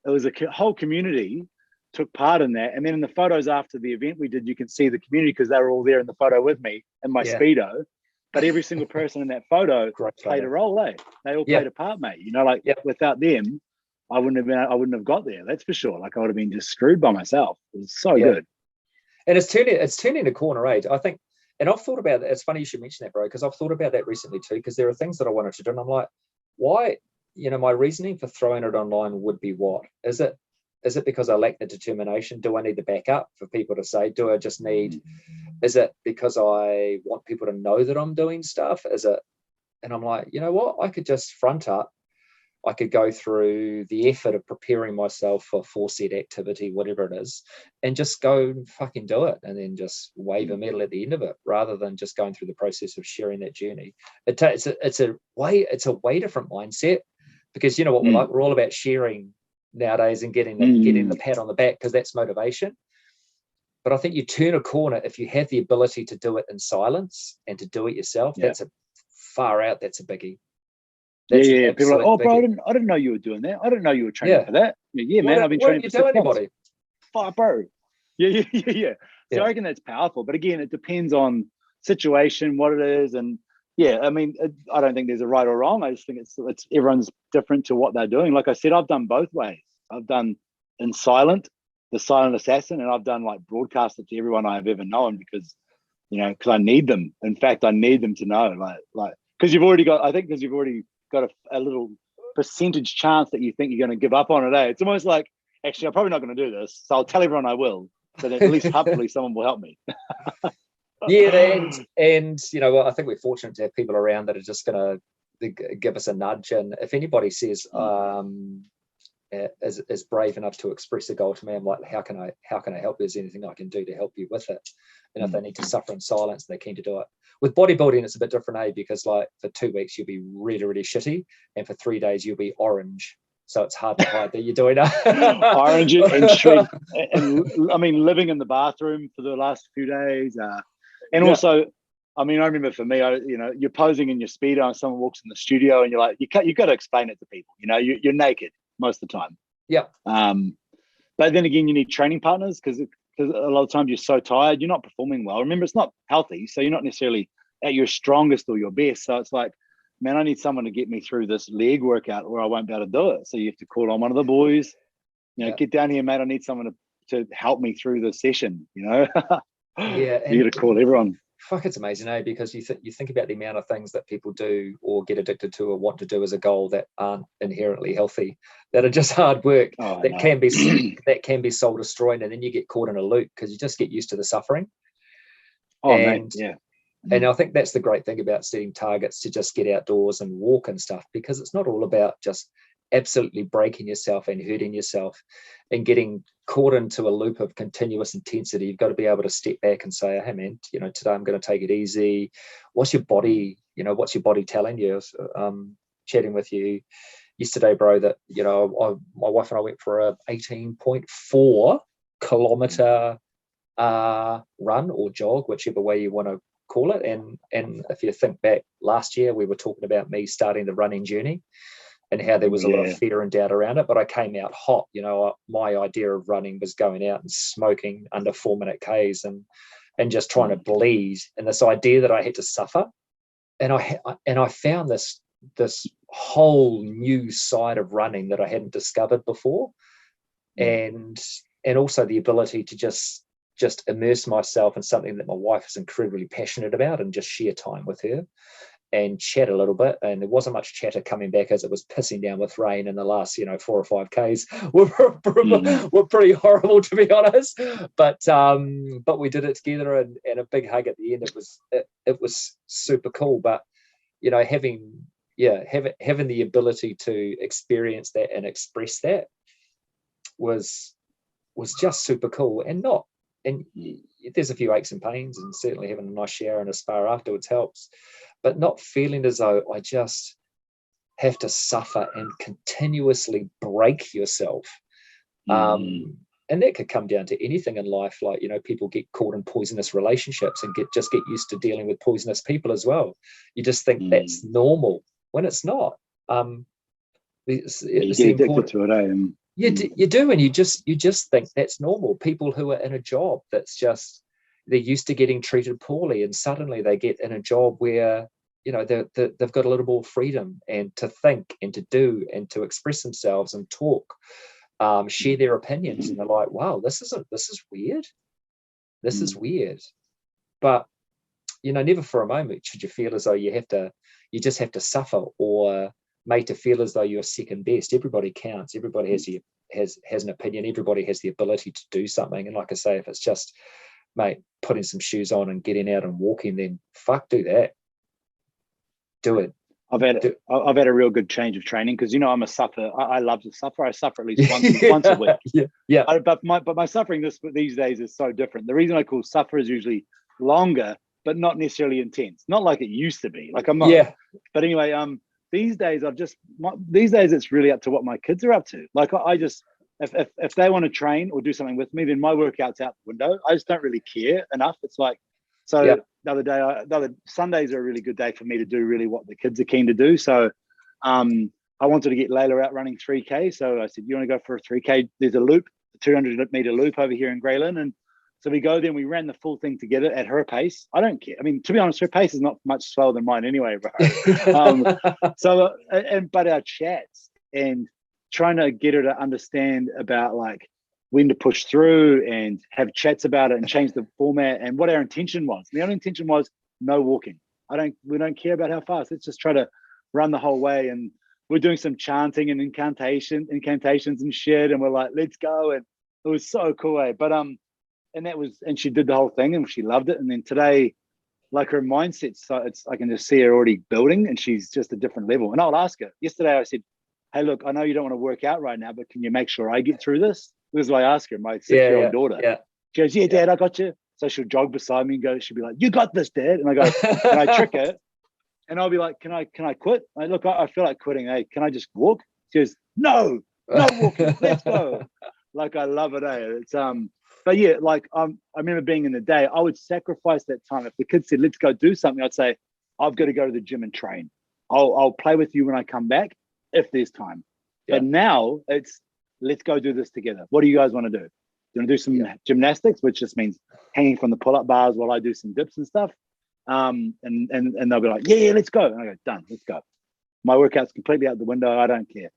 was a whole community took part in that. And then in the photos after the event we did, you can see the community because they were all there in the photo with me in my Speedo. But every single person in that photo played a role, eh? They all played a part, mate. You know, like without them, I wouldn't have got there. That's for sure. Like I would have been just screwed by myself. It was so good. And it's turning the corner, age. I think, and I've thought about that. It's funny you should mention that, bro, because I've thought about that recently too, because there are things that I wanted to do. And I'm like, why, my reasoning for throwing it online would be what? Is it because I lack the determination? Do I need the backup for people to say? Do I just need, is it because I want people to know that I'm doing stuff? Is it, and I'm like, you know what? I could just front up. I could go through the effort of preparing myself for 4-set activity, whatever it is, and just go and fucking do it, and then just wave a medal at the end of it, rather than just going through the process of sharing that journey. It's a way different mindset, because you know what we're like. We're all about sharing nowadays and getting the pat on the back, because that's motivation. But I think you turn a corner if you have the ability to do it in silence and to do it yourself. That's a far out. That's a biggie. That's people are like, oh, bro, I didn't know you were doing that. I didn't know you were training for that. Man, I've been training for 6 months. Fuck, bro. Yeah. So I reckon that's powerful. But again, it depends on situation, what it is, and I mean, I don't think there's a right or wrong. I just think it's everyone's different to what they're doing. Like I said, I've done both ways. I've done in silent, the silent assassin, and I've done like broadcast it to everyone I've ever known, because I need them. In fact, I need them to know, like because you've already got a little percentage chance that you think you're going to give up on it. It's almost like, actually, I'm probably not going to do this, so I'll tell everyone I will. So that at least hopefully someone will help me. And I think we're fortunate to have people around that are just going to give us a nudge. And if anybody says is brave enough to express a goal to me, I'm like, how can I help you? Is there anything I can do to help you with it? And if they need to suffer in silence, they're keen to do it. With bodybuilding, it's a bit different, because like for 2 weeks you'll be really, really shitty, and for 3 days you'll be orange. So it's hard to hide that you're doing that. Orange and shred, and I mean, living in the bathroom for the last few days, and also, I mean, I remember for me, you're posing in your Speedo and someone walks in the studio and you're like, you've got to explain it to people. You're naked most of the time. Yeah. But then again, you need training partners, because a lot of times you're so tired, you're not performing well. Remember, it's not healthy, so you're not necessarily at your strongest or your best. So it's like, man, I need someone to get me through this leg workout, or I won't be able to do it. So you have to call on one of the boys. Get down here, mate. I need someone to help me through the session. You got to call everyone. Fuck, it's amazing, because you think about the amount of things that people do or get addicted to or want to do as a goal that aren't inherently healthy, that are just hard work, can be soul destroying, and then you get caught in a loop because you just get used to the suffering. And I think that's the great thing about setting targets, to just get outdoors and walk and stuff, because it's not all about just absolutely breaking yourself and hurting yourself and getting caught into a loop of continuous intensity. You've got to be able to step back and say, hey man, today I'm going to take it easy. What's your body telling you? Chatting with you yesterday, bro, that my wife and I went for a 18.4 kilometer run or jog, whichever way you want to call it. And if you think back last year, we were talking about me starting the running journey and how there was a lot of fear and doubt around it, but I came out hot. My idea of running was going out and smoking under 4-minute Ks and just trying to bleed, and this idea that I had to suffer. And I found this whole new side of running that I hadn't discovered before. And also the ability to just immerse myself in something that my wife is incredibly passionate about, and just share time with her and chat a little bit. And there wasn't much chatter coming back, as it was pissing down with rain, and the last 4 or 5 Ks were pretty horrible, to be honest. But we did it together, and a big hug at the end. It was super cool. But having the ability to experience that and express that was just super cool. And there's a few aches and pains, and certainly having a nice shower and a spa afterwards helps, but not feeling as though I just have to suffer and continuously break yourself And that could come down to anything in life. Like, you know, people get caught in poisonous relationships and get used to dealing with poisonous people as well. You just think that's normal when it's not. It's you get addicted to it. You do, and you just think that's normal. People who are in a job that's just, they're used to getting treated poorly, and suddenly they get in a job where, you know, they've got a little more freedom and to think and to do and to express themselves and talk, share their opinions, and they're like, wow, this is weird. This is weird. But, you know, never for a moment should you feel as though you just have to suffer or made to feel as though you're second best. Everybody counts. Everybody has an opinion. Everybody has the ability to do something. And like I say, if it's just, mate, putting some shoes on and getting out and walking, then fuck, do that. Do it. I've had a real good change of training because, you know, I'm a sufferer. I love to suffer. I suffer at least once a week. Yeah. But my suffering these days is so different. The reason I call suffer is usually longer, but not necessarily intense. Not like it used to be. Like I'm not. Yeah. But anyway, these days it's really up to what my kids are up to. Like I just, if they want to train or do something with me, then my workout's out the window. I just don't really care enough. It's like, so the other Sundays are a really good day for me to do really what the kids are keen to do. So I wanted to get Layla out running 3K. So I said, you want to go for a 3K? There's a loop, a 200-meter loop over here in Greyland. And so we go there and we ran the full thing together at her pace. I don't care. I mean, to be honest, her pace is not much slower than mine anyway, bro. But our chats and trying to get her to understand about like when to push through and have chats about it and change the format and what our intention was. The only intention was no walking. We don't care about how fast. Let's just try to run the whole way. And we're doing some chanting and incantations and shit. And we're like, let's go. And it was so cool. But and she did the whole thing and she loved it. And then today, like her mindset, so I can just see her already building and she's just a different level. And I'll ask her. Yesterday I said, hey, look, I know you don't want to work out right now, but can you make sure I get through this? This is what I ask her, my 6-year-old daughter. Yeah. She goes, yeah, Dad, I got you. So she'll jog beside me and she'll be like, you got this, Dad. And I go, and I trick her. And I'll be like, can I quit? I feel like quitting. Hey, can I just walk? She goes, no walking. Let's go. Like, I love it. It's, but yeah, like I remember being in the day, I would sacrifice that time. If the kids said, let's go do something, I'd say, I've got to go to the gym and train. I'll play with you when I come back if there's time. Yeah. But now it's, let's go do this together. What do you guys want to do? You want to do some gymnastics, which just means hanging from the pull-up bars while I do some dips and stuff. And they'll be like, yeah, let's go. And I go, done, let's go. My workout's completely out the window. I don't care.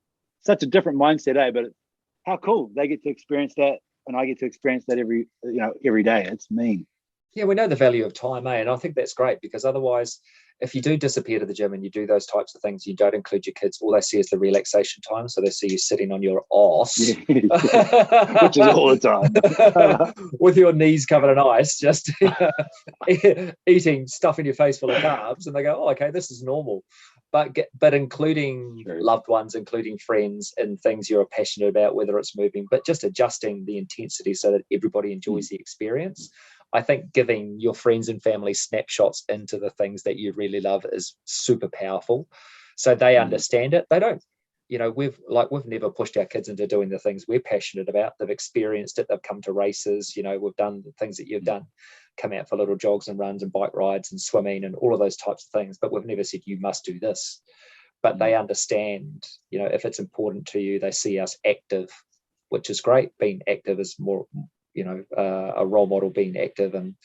Such a different mindset, but how cool. They get to experience that. And I get to experience that every day. It's mean. Yeah, we know the value of time, and I think that's great because otherwise, if you do disappear to the gym and you do those types of things, you don't include your kids, all they see is the relaxation time. So they see you sitting on your arse, which is all the time, with your knees covered in ice, just eating stuff in your face full of carbs, and they go, oh, okay, this is normal. But including loved ones, including friends, and things you're passionate about, whether it's moving, but just adjusting the intensity so that everybody enjoys the experience. I think giving your friends and family snapshots into the things that you really love is super powerful. So they understand it. They don't, we've never pushed our kids into doing the things we're passionate about. They've experienced it. They've come to races. We've done the things that you've done, come out for little jogs and runs and bike rides and swimming and all of those types of things. But we've never said you must do this. But they understand, if it's important to you, they see us active, which is great. Being active is more, a role model, being active, and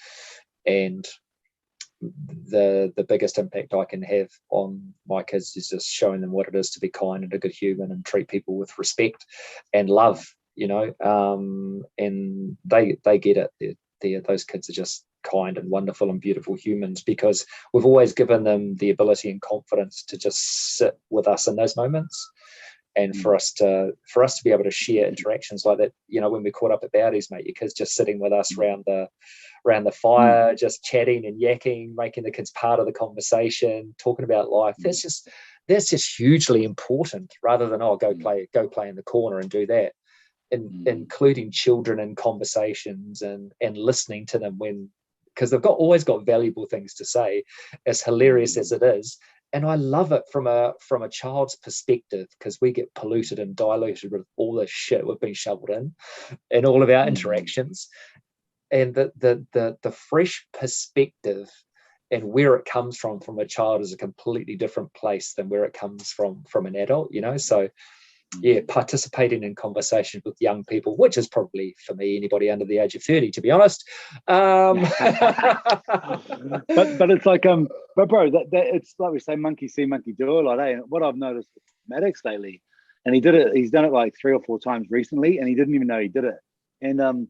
the biggest impact I can have on my kids is just showing them what it is to be kind and a good human and treat people with respect and love, and they get it. Those kids are just kind and wonderful and beautiful humans because we've always given them the ability and confidence to just sit with us in those moments. And for us to be able to share interactions like that, when we caught up at Bowdy's, mate, your kids just sitting with us around the fire, just chatting and yakking, making the kids part of the conversation, talking about life. That's just hugely important. Rather than go play in the corner and do that, including children in conversations and listening to them because they've always got valuable things to say. As hilarious as it is, and I love it from a child's perspective, because we get polluted and diluted with all the shit we've been shoveled in all of our interactions, and the fresh perspective and where it comes from a child is a completely different place than where it comes from an adult, you know. So yeah, participating in conversations with young people, which is probably, for me, anybody under the age of 30, to be honest. But it's like but bro, that it's like we say, monkey see, monkey do. Like, hey, what I've noticed with Maddox lately, and he's done it like 3 or 4 times recently, and he didn't even know he did it. And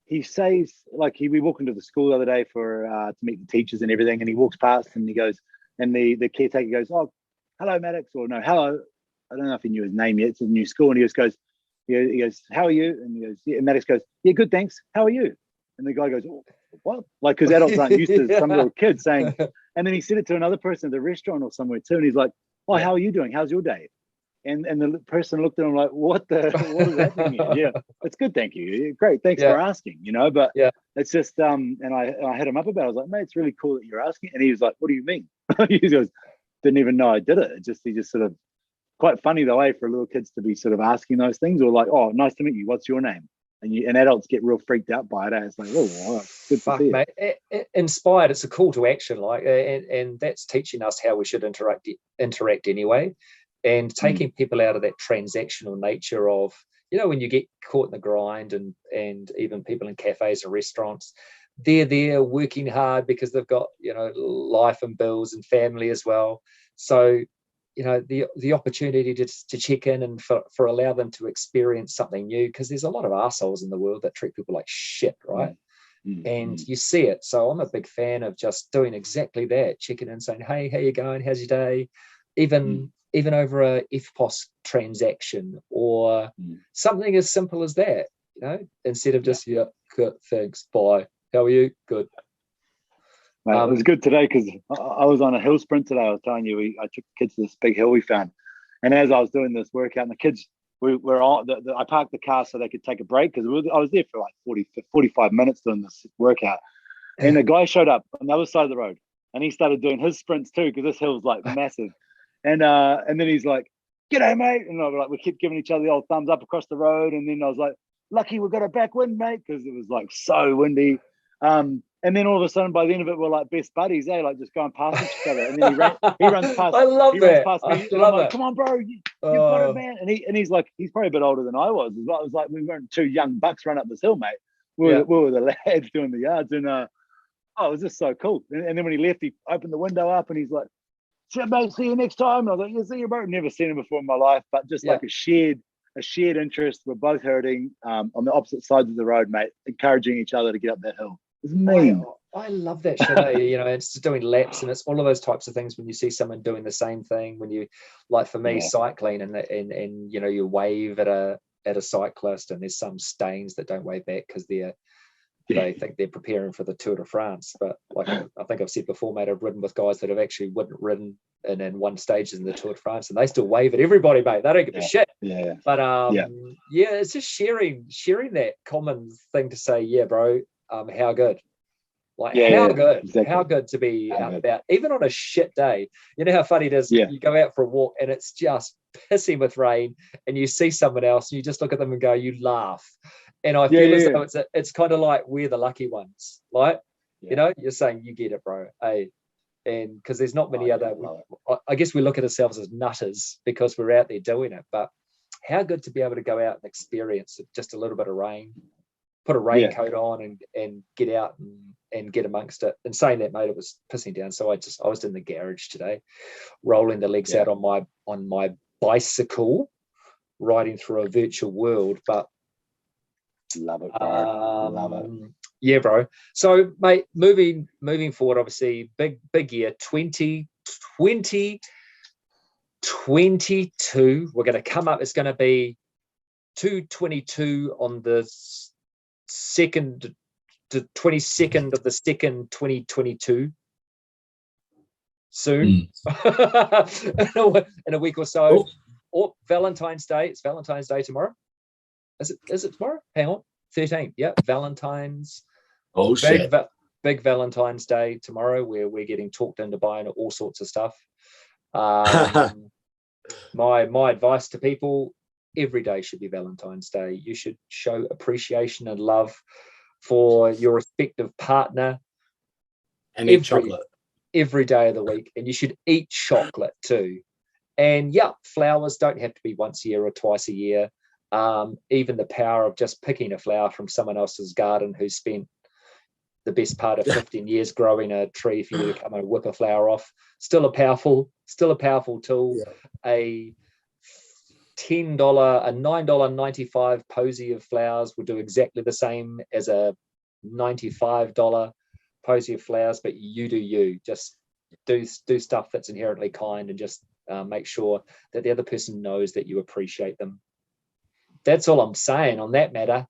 he says, like, we walked into the school the other day for to meet the teachers and everything, and he walks past and he goes, and the caretaker goes, oh, hello Maddox, or no, hello. I don't know if he knew his name yet. It's a new school. And he goes, how are you? And he goes, yeah. And Maddox goes, yeah, good, thanks. How are you? And the guy goes, oh, what? Like, because adults aren't used to some little kids saying, and then he said it to another person at the restaurant or somewhere too. And he's like, oh, how are you doing? How's your day? And the person looked at him like, what is happening here? Yeah, it's good, thank you. Great, thanks for asking, you know. But it's just, and I hit him up about it. I was like, mate, it's really cool that you're asking. And he was like, what do you mean? He goes, didn't even know I did it. He just sort of, quite funny the way for little kids to be sort of asking those things, or like, oh, nice to meet you, what's your name? And adults get real freaked out by it. It's like, oh, good to see, mate. Inspired, it's a call to action, like, and that's teaching us how we should interact anyway, and taking people out of that transactional nature of, you know, when you get caught in the grind, and even people in cafes and restaurants, they're there working hard because they've got, you know, life and bills and family as well. So, you know, the opportunity to check in and for allow them to experience something new, because there's a lot of assholes in the world that treat people like shit, right? And you see it. So I'm a big fan of just doing exactly that, checking in, saying, hey, how you going? How's your day? Even over a FPOS transaction, or something as simple as that, you know, instead of just, good, thanks, bye, how are you? Good. Mate, it was good today because I was on a hill sprint today. I was telling you, I took the kids to this big hill we found, and as I was doing this workout, and the kids, we were on. I parked the car so they could take a break, because I was there for like 45 minutes doing this workout, and the guy showed up on the other side of the road, and he started doing his sprints too, because this hill's like massive, and then he's like, "G'day, mate," and we kept giving each other the old thumbs up across the road, and then I was like, "Lucky we got a backwind, mate," because it was like so windy. And then all of a sudden, by the end of it, we're like best buddies, just going past each other. And then he runs past. I love he that. runs past me, and I'm like, "Come on, bro, you got it, man." And he's like, he's probably a bit older than I was. It was like we weren't 2 young bucks running up this hill, mate. We were the lads doing the yards, and it was just so cool. And then when he left, he opened the window up, and he's like, "Shit, mate, see you next time." And I was like, "Yeah, see you, bro." Never seen him before in my life, but just like a shared interest. We're both hurting on the opposite sides of the road, mate, encouraging each other to get up that hill. I love that shit. You know, it's doing laps, and it's all of those types of things. When you see someone doing the same thing, when you, like for me, cycling, and you know, you wave at a cyclist, and there's some stains that don't wave back because they think they're preparing for the Tour de France. But like I think I've said before, mate, I've ridden with guys that have actually ridden in one stage in the Tour de France, and they still wave at everybody, mate. They don't give a shit. But it's just sharing that common thing to say, yeah, bro. How good, exactly. How good to be out and about, even on a shit day. You know how funny it is. You go out for a walk and it's just pissing with rain, and you see someone else, and you just look at them and go, you laugh. And I feel as though it's kind of like we're the lucky ones, like you know, you're saying you get it, bro. Hey, and because there's not many other. I guess we look at ourselves as nutters because we're out there doing it, but how good to be able to go out and experience just a little bit of rain. Put a raincoat on and get out and get amongst it. And saying that, mate, it was pissing down. So I was in the garage today, rolling the legs out on my bicycle, riding through a virtual world. But love it, bro. Love it. Yeah, bro. So, mate, moving forward, obviously, big year, 2022. We're going to come up. It's going to be 2/22 on the 22nd of the 2nd, 2022. Soon, in a week or so. Or Valentine's Day. It's Valentine's Day tomorrow. Is it tomorrow? Hang on, 13th. Yeah, Valentine's. Oh shit! Big Valentine's Day tomorrow, where we're getting talked into buying all sorts of stuff. My advice to people: every day should be Valentine's Day. You should show appreciation and love for your respective partner, and eat chocolate every day of the week, and you should eat chocolate too. And yeah, flowers don't have to be once a year or twice a year. Even the power of just picking a flower from someone else's garden who spent the best part of 15 years growing a tree for you to come and whip a flower off, still a powerful tool. A $9.95 posy of flowers will do exactly the same as a $95 posy of flowers, but you do you. Just do stuff that's inherently kind, and just make sure that the other person knows that you appreciate them. That's all I'm saying on that matter.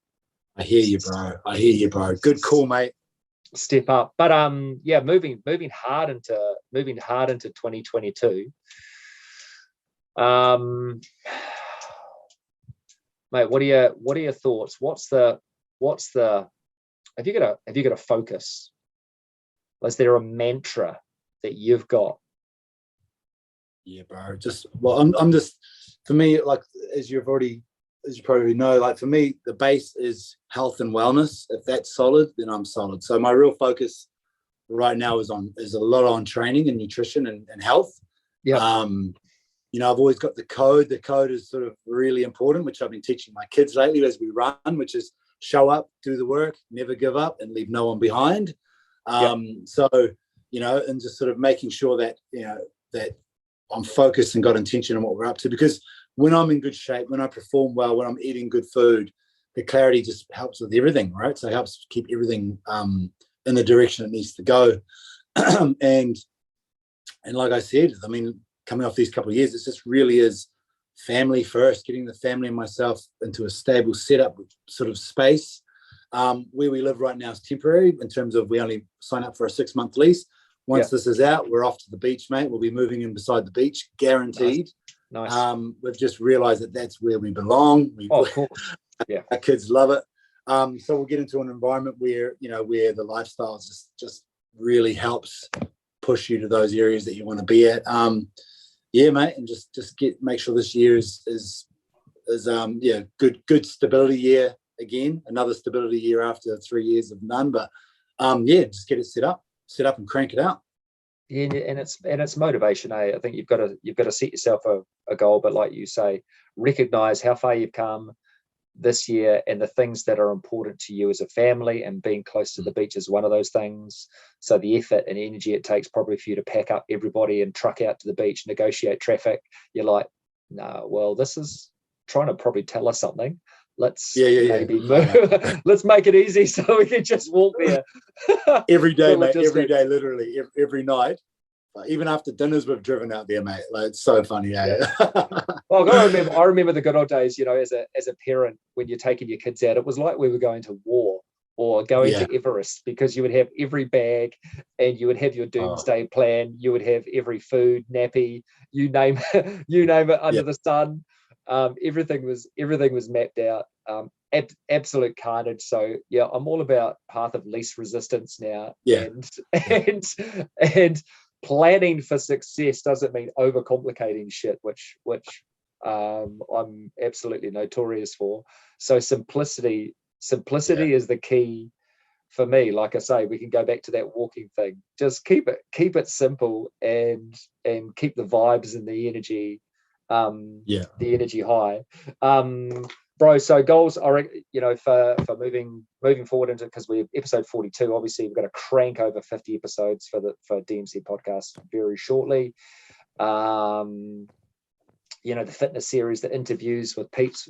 I hear you, bro. Good call, mate. Step up. But yeah, moving hard into 2022. Mate, what are your thoughts? What's the have you got a focus? Is there a mantra that you've got? Yeah, bro. I'm just, for me, like, as you probably know, like, for me, the base is health and wellness. If that's solid, then I'm solid. So my real focus right now is a lot on training and nutrition and health. Yeah. You know, I've always got the code. The code is sort of really important, which I've been teaching my kids lately as we run, which is show up, do the work, never give up, and leave no one behind. So, you know, and just sort of making sure that, you know, that I'm focused and got intention on what we're up to, because when I'm in good shape, when I perform well, when I'm eating good food, the clarity just helps with everything, right? So it helps keep everything in the direction it needs to go. and like I said, I mean, coming off these couple of years, it just really is family first, getting the family and myself into a stable setup sort of space. Where we live right now is temporary in terms of we only sign up for a 6-month lease. Once this is out, we're off to the beach, mate. We'll be moving in beside the beach, guaranteed. Nice. We've just realized that that's where we belong. Of course. Yeah. Our kids love it. So we'll get into an environment where, you know, where the lifestyle just really helps push you to those areas that you want to be at. Yeah, mate, and just make sure this year is good stability year again. Another stability year after 3 years of none. But just get it set up and crank it out. Yeah, and it's motivation. I think you've got to set yourself a goal, but like you say, recognize how far you've come this year and the things that are important to you as a family, and being close to the beach is one of those things. So the effort and energy it takes probably for you to pack up everybody and truck out to the beach, negotiate traffic, you're like, no, well, this is trying to probably tell us something. Let's maybe move. Let's make it easy so we can just walk there. Every day, mate. Every day, literally every night. Even after dinners, we've driven out there, mate. Like, it's so funny, Well, I remember the good old days, you know, as a parent, when you're taking your kids out, it was like we were going to war or going to Everest, because you would have every bag and you would have your doomsday plan. You would have every food, nappy, you name it under the sun. Everything was mapped out. Absolute carnage. So yeah, I'm all about path of least resistance now. And planning for success doesn't mean overcomplicating shit, which I'm absolutely notorious for. So simplicity is the key for me. Like I say, we can go back to that walking thing. Just keep it simple and keep the vibes and the energy high. Bro, so goals are, you know, for moving forward into, because we're episode 42, obviously we've got to crank over 50 episodes for D.M.C podcast very shortly. You know, the fitness series, the interviews with Pete's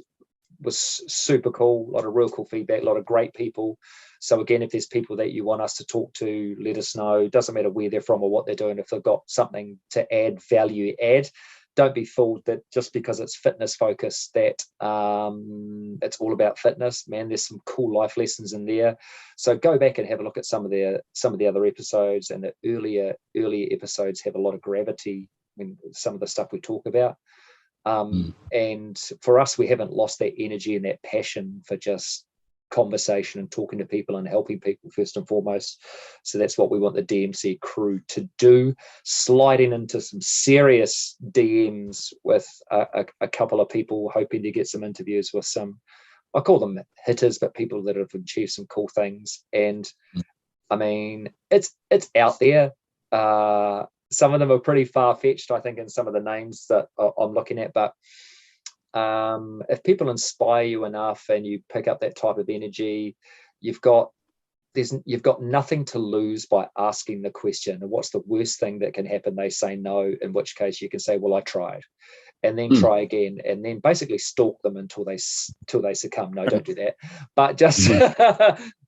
was super cool. A lot of real cool feedback, a lot of great people. So again, if there's people that you want us to talk to, let us know. Doesn't matter where they're from or what they're doing. If they've got something to add, value add. Don't be fooled that just because it's fitness focused that it's all about fitness. Man, there's some cool life lessons in there. So go back and have a look at some of the other episodes, and the earlier episodes have a lot of gravity in some of the stuff we talk about. And for us, we haven't lost that energy and that passion for just conversation and talking to people and helping people first and foremost. So that's what we want the D.M.C crew to do, sliding into some serious DMs with a couple of people, hoping to get some interviews with some, I call them hitters, but people that have achieved some cool things. And I mean, it's out there. Some of them are pretty far-fetched, I think, in some of the names that I'm looking at, but if people inspire you enough and you pick up that type of energy, you've got nothing to lose by asking the question. And what's the worst thing that can happen? They say no, in which case you can say, well, I tried, and then try again, and then basically stalk them until they succumb. No, don't do that. But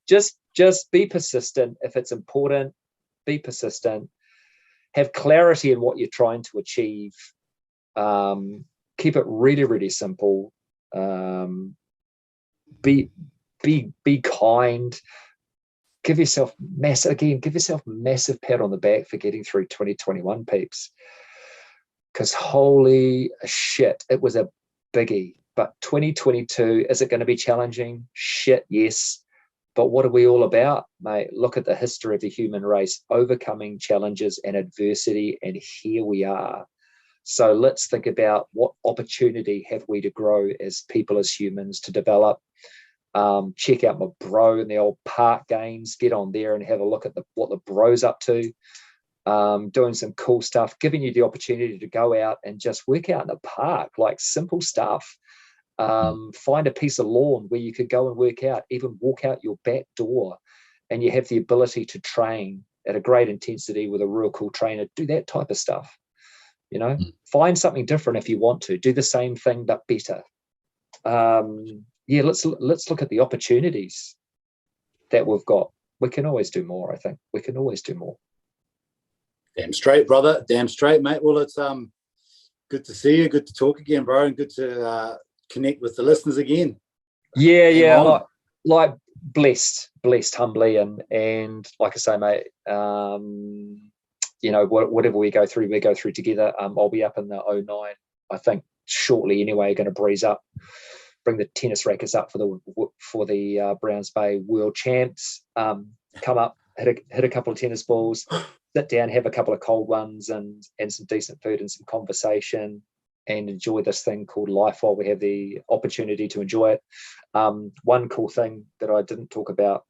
just be persistent. If it's important, be persistent. Have clarity in what you're trying to achieve. Keep it really, really simple. Be kind. Give yourself massive pat on the back for getting through 2021, peeps. Because holy shit, it was a biggie. But 2022, is it going to be challenging? Shit, yes. But what are we all about, mate? Look at the history of the human race, overcoming challenges and adversity, and here we are. So let's think about what opportunity have we to grow as people, as humans, to develop. Check out my bro in the old park games. Get on there and have a look at what the bro's up to. Doing some cool stuff, giving you the opportunity to go out and just work out in the park, like simple stuff. Find a piece of lawn where you could go and work out, even walk out your back door, and you have the ability to train at a great intensity with a real cool trainer. Do that type of stuff. Find something different if you want to. Do the same thing but better. Let's look at the opportunities that we've got. We can always do more. I think we can always do more. Damn straight, brother. Damn straight, mate. Well, it's good to see you. Good to talk again, bro, and good to connect with the listeners again. Yeah. Like blessed humbly, and like I say, mate. Whatever we go through together. I'll be up in the 09, I think, shortly anyway. Going to breeze up, bring the tennis rackets up for the Browns Bay World Champs. Come up, hit a couple of tennis balls, sit down, have a couple of cold ones, and some decent food and some conversation, and enjoy this thing called life while we have the opportunity to enjoy it. One cool thing that I didn't talk about,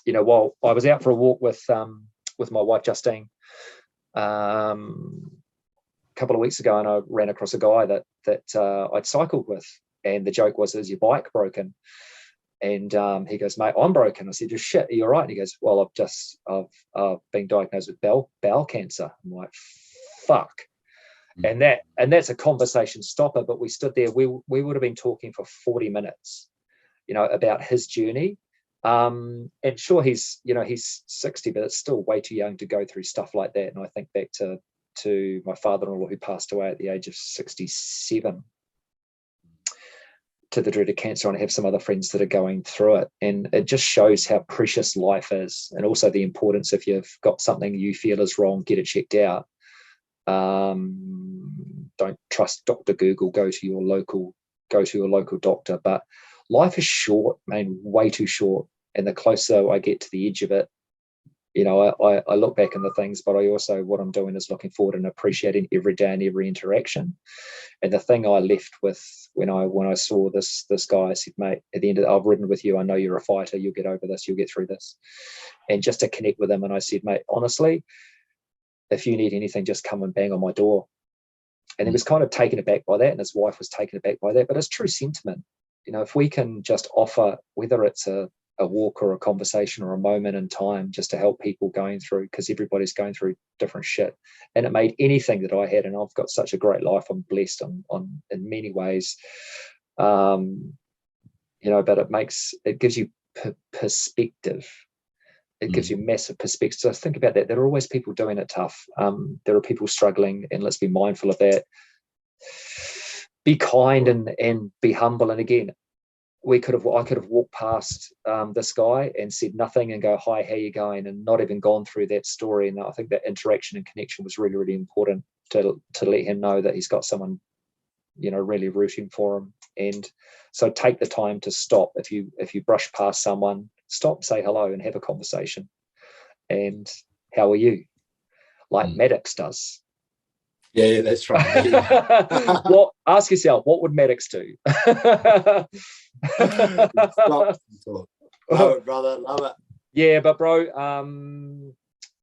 while I was out for a walk with my wife Justine, a couple of weeks ago, and I ran across a guy that I'd cycled with, and the joke was, is your bike broken? And he goes, mate, I'm broken. I said, just shit, are you all right? And he goes, well, I've been diagnosed with bowel cancer. I'm like, fuck. And that's a conversation stopper. But we stood there, we would have been talking for 40 minutes, about his journey. And sure, he's 60, but it's still way too young to go through stuff like that. And I think back to my father-in-law, who passed away at the age of 67 to the dreaded cancer, and I have some other friends that are going through it. And it just shows how precious life is, and also the importance, if you've got something you feel is wrong, get it checked out. Don't trust Dr. Google, go to your local doctor. But life is short, man, way too short. And the closer I get to the edge of it, I look back on the things, but I also, what I'm doing is looking forward and appreciating every day and every interaction. And the thing I left with when I saw this guy, I said, mate, at the end of I've ridden with you. I know you're a fighter. You'll get over this. You'll get through this. And just to connect with him. And I said, mate, honestly, if you need anything, just come and bang on my door. And he was kind of taken aback by that, and his wife was taken aback by that. But it's true sentiment. If we can just offer, whether it's a walk or a conversation or a moment in time, just to help people going through, because everybody's going through different shit. And it made anything that I had, and I've got such a great life. I'm blessed on in many ways. But it gives you perspective. It gives you massive perspective. So think about that. There are always people doing it tough. There are people struggling, and let's be mindful of that. Be kind and be humble. And again, I could have walked past this guy and said nothing and go, hi, how you going? And not even gone through that story. And I think that interaction and connection was really, really important to let him know that he's got someone, really rooting for him And so take the time to stop. If you brush past someone, stop, say hello, and have a conversation. And how are you? Like Maddox does. Yeah, that's right. Well, ask yourself, what would Maddox do? Stop. Love it, brother. Love it. Yeah, but bro,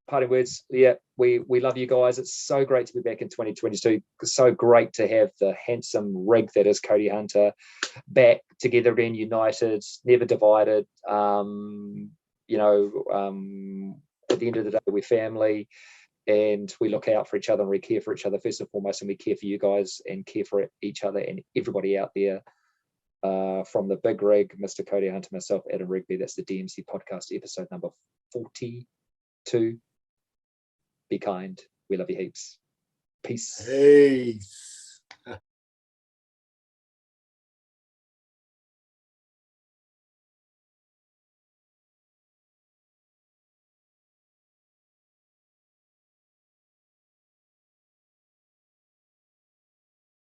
parting words. Yeah, we love you guys. It's so great to be back in 2022. It's so great to have the handsome rig that is Cody Hunter back together again, united, never divided. At the end of the day, we're family, and we look out for each other and we care for each other first and foremost, and we care for you guys and care for each other and everybody out there. From the big rig, Mr. Cody Hunter, myself, Adam Rigby. That's the D.M.C podcast, episode number 42. Be kind. We love you heaps. Peace. Peace.